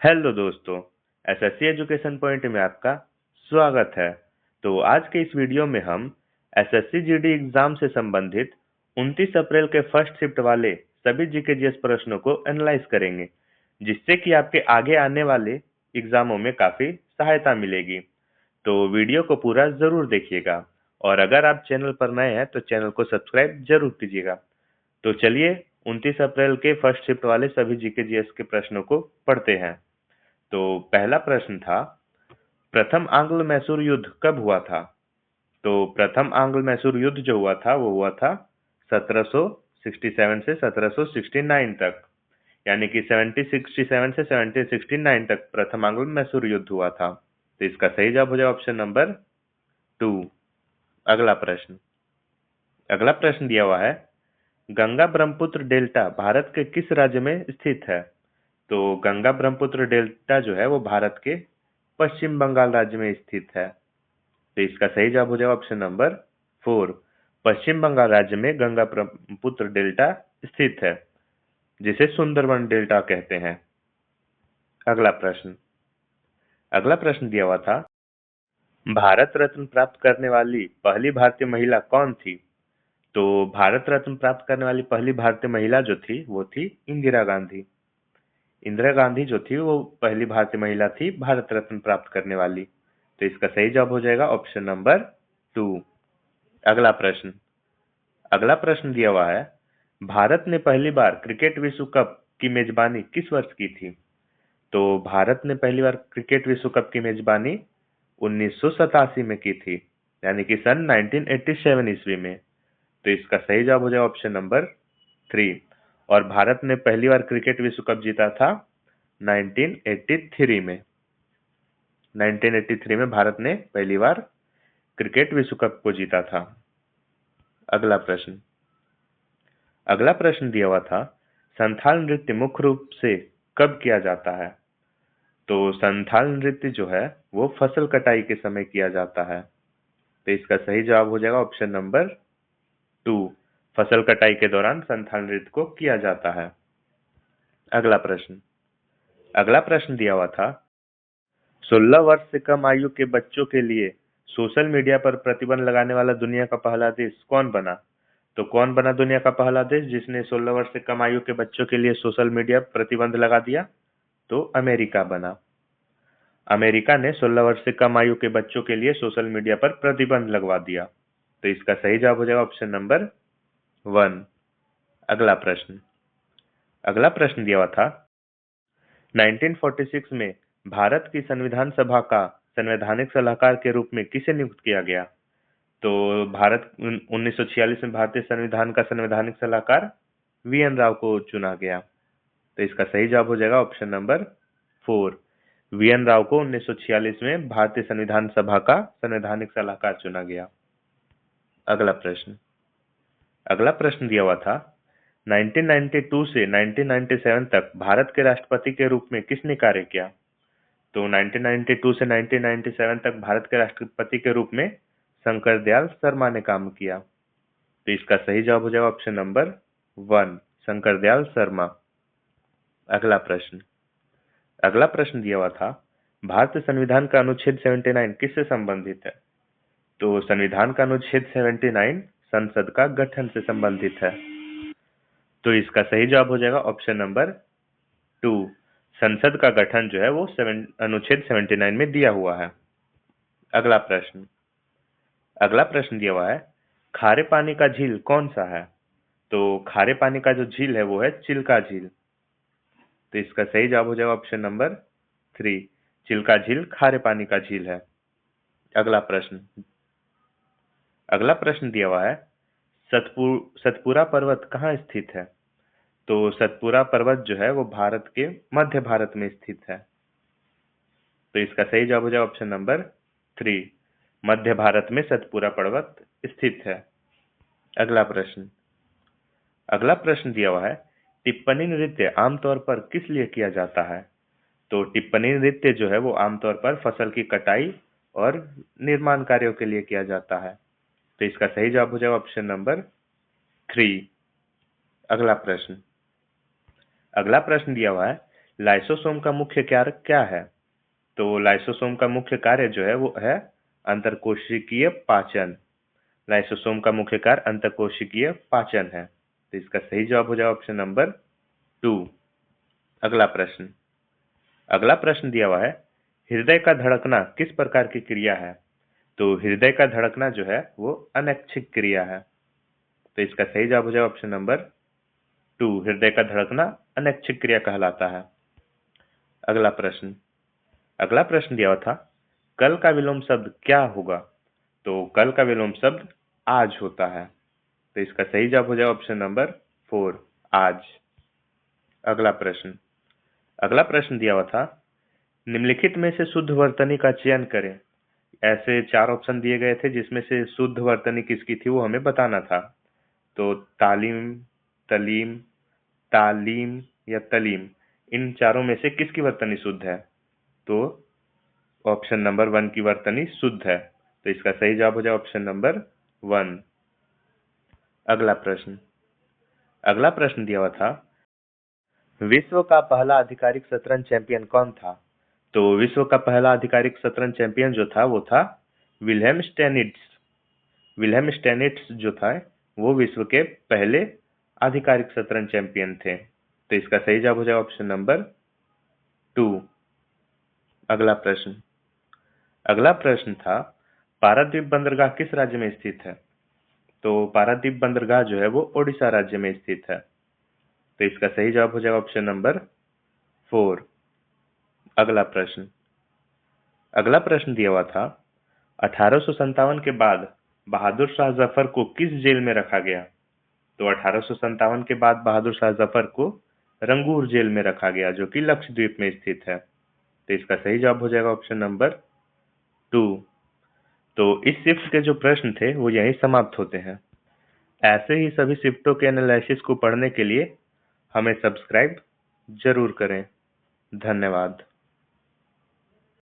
Hello दोस्तों, SSC education point में आपका स्वागत है। तो आज के इस वीडियो में हम एसएससी जीडी एग्जाम से संबंधित 29 अप्रैल के फर्स्ट शिफ्ट वाले सभी जीके जीएस प्रश्नों को एनालाइज करेंगे, जिससे कि आपके आगे आने वाले एग्जामों में काफी सहायता मिलेगी। तो वीडियो को पूरा जरूर देखिएगा और अगर आप चैनल पर नए हैं तो चैनल को सब्सक्राइब जरूर कीजिएगा। तो चलिए 29 अप्रैल के फर्स्ट शिफ्ट वाले सभी जीके जीएस के प्रश्नों को पढ़ते हैं। तो पहला प्रश्न था, प्रथम आंग्ल मैसूर युद्ध कब हुआ था? तो प्रथम आंग्ल मैसूर युद्ध जो हुआ था वो हुआ था 1767 से 1769 तक, यानी कि 1767 से 1769 तक प्रथम आंग्ल मैसूर युद्ध हुआ था। तो इसका सही जवाब हो जाए ऑप्शन नंबर 2। अगला प्रश्न दिया हुआ है, गंगा ब्रह्मपुत्र डेल्टा भारत के किस राज्य में स्थित है? तो गंगा ब्रह्मपुत्र डेल्टा जो है वो भारत के पश्चिम बंगाल राज्य में स्थित है। तो इसका सही जवाब हो जाएगा ऑप्शन नंबर 4। पश्चिम बंगाल राज्य में गंगा ब्रह्मपुत्र डेल्टा स्थित है, जिसे सुंदरबन डेल्टा कहते हैं। अगला प्रश्न दिया हुआ था, भारत रत्न प्राप्त करने वाली पहली भारतीय महिला कौन थी? तो भारत रत्न प्राप्त करने वाली पहली भारतीय महिला जो थी वो थी इंदिरा गांधी। इंदिरा गांधी जो थी वो पहली भारतीय महिला थी भारत रत्न प्राप्त करने वाली। तो इसका सही जवाब हो जाएगा ऑप्शन नंबर 2। अगला प्रश्न दिया हुआ है, भारत ने पहली बार क्रिकेट विश्व कप की मेजबानी किस वर्ष की थी? तो भारत ने पहली बार क्रिकेट विश्व कप की मेजबानी 1987 में की थी, यानी कि सन 1987 ईस्वी में। तो इसका सही जवाब हो जाएगा ऑप्शन नंबर 3। और भारत ने पहली बार क्रिकेट विश्व कप जीता था 1983 में। 1983 में भारत ने पहली बार क्रिकेट विश्व कप को जीता था। अगला प्रश्न दिया हुआ था, संथाल नृत्य मुख्य रूप से कब किया जाता है? तो संथाल नृत्य जो है वो फसल कटाई के समय किया जाता है। तो इसका सही जवाब हो जाएगा ऑप्शन नंबर 2। फसल कटाई के दौरान संथाल नृत्य को किया जाता है। अगला प्रश्न दिया हुआ था, 16 वर्ष से कम आयु के बच्चों के लिए सोशल मीडिया पर प्रतिबंध लगाने वाला दुनिया का पहला देश कौन बना? तो कौन बना दुनिया का पहला देश जिसने 16 वर्ष से कम आयु के बच्चों के लिए सोशल मीडिया प्रतिबंध लगा दिया? तो अमेरिका बना। अमेरिका ने 16 वर्ष से कम आयु के बच्चों के लिए सोशल मीडिया पर प्रतिबंध लगवा दिया। तो इसका सही जवाब हो जाएगा ऑप्शन नंबर 1। अगला प्रश्न दिया हुआ था, 1946 में भारत की संविधान सभा का संवैधानिक सलाहकार के रूप में किसे नियुक्त किया गया? तो भारत 1946 में भारतीय संविधान का संवैधानिक सलाहकार वीएन राव को चुना गया। तो इसका सही जवाब हो जाएगा ऑप्शन नंबर 4। वीएन राव को 1946 में भारतीय संविधान सभा का संवैधानिक सलाहकार चुना गया। अगला प्रश्न दिया हुआ था, 1992 से 1997 तक भारत के राष्ट्रपति के रूप में किसने कार्य किया? तो 1992 से 1997 तक भारत के राष्ट्रपति के रूप में शंकर दयाल शर्मा ने काम किया। तो इसका सही जवाब हो जाएगा ऑप्शन नंबर 1, शंकर दयाल शर्मा। अगला प्रश्न दिया हुआ था, भारतीय संविधान का अनुच्छेद 79 किससे संबंधित है? तो संविधान का अनुच्छेद 79 संसद का गठन से संबंधित है। तो इसका सही जवाब हो जाएगा ऑप्शन नंबर 2, संसद का गठन जो है वो अनुच्छेद 79 में दिया हुआ है। अगला प्रश्न दिया हुआ है, खारे पानी का झील कौन सा है? तो खारे पानी का जो झील है वो है चिल्का झील। तो इसका सही जवाब हो जाएगा ऑप्शन नंबर 3, चिल्का झील खारे पानी का झील है। अगला प्रश्न दिया हुआ है, सतपुरा पर्वत कहाँ स्थित है? तो सतपुरा पर्वत जो है वो भारत के मध्य भारत में स्थित है। तो इसका सही जवाब हो जाएगा ऑप्शन नंबर 3, मध्य भारत में सतपुरा पर्वत स्थित है। अगला प्रश्न दिया हुआ है, टिप्पणी नृत्य आमतौर पर किस लिए किया जाता है? तो टिप्पणी नृत्य जो है वो आमतौर पर फसल की कटाई और निर्माण कार्यों के लिए किया जाता है। तो इसका सही जवाब हो जाएगा ऑप्शन नंबर 3। अगला प्रश्न दिया हुआ है, लाइसोसोम का मुख्य कार्य क्या है? तो लाइसोसोम का मुख्य कार्य जो है वो है अंतरकोशिकीय पाचन। लाइसोसोम का मुख्य कार्य अंतरकोशिकीय पाचन है। तो इसका सही जवाब हो जाएगा ऑप्शन नंबर 2। अगला प्रश्न दिया हुआ है, हृदय का धड़कना किस प्रकार की क्रिया है? तो हृदय का धड़कना जो है वो अनैच्छिक क्रिया है। तो इसका सही जवाब हो जाएगा ऑप्शन नंबर 2। हृदय का धड़कना अनैच्छिक क्रिया कहलाता है। अगला प्रश्न दिया हुआ था, कल का विलोम शब्द क्या होगा? तो कल का विलोम शब्द आज होता है। तो इसका सही जवाब हो जाएगा ऑप्शन नंबर 4, आज। अगला प्रश्न दिया हुआ था, निम्नलिखित में से शुद्ध वर्तनी का चयन करें। ऐसे 4 ऑप्शन दिए गए थे जिसमें से शुद्ध वर्तनी किसकी थी वो हमें बताना था। तो तालीम, तलीम, तालीम या तलीम, इन चारों में से किसकी वर्तनी शुद्ध है? तो ऑप्शन नंबर 1 की वर्तनी शुद्ध है। तो इसका सही जवाब हो जाए ऑप्शन नंबर 1। अगला प्रश्न दिया हुआ था, विश्व का पहला आधिकारिक शतरंज चैंपियन कौन था? तो विश्व का पहला आधिकारिक शतरंज चैंपियन जो था वो था विल्हेम स्टेनिट्स। विल्हेम स्टेनिट्स जो था वो विश्व के पहले आधिकारिक शतरंज चैंपियन थे। तो इसका सही जवाब हो जाएगा ऑप्शन नंबर 2। अगला प्रश्न था, पारादीप बंदरगाह किस राज्य में स्थित है? तो पारादीप बंदरगाह जो है वो ओडिशा राज्य में स्थित है। तो इसका सही जवाब हो जाएगा ऑप्शन नंबर 4। अगला प्रश्न दिया हुआ था, 1857 के बाद बहादुर शाह जफर को किस जेल में रखा गया? तो 1857 के बाद बहादुर शाह जफर को रंगूर जेल में रखा गया जो कि लक्षद्वीप में स्थित है। तो इसका सही जवाब हो जाएगा ऑप्शन नंबर 2। तो इस शिफ्ट के जो प्रश्न थे वो यहीं समाप्त होते हैं। ऐसे ही सभी शिफ्टों के एनालिसिस को पढ़ने के लिए हमें सब्सक्राइब जरूर करें। धन्यवाद।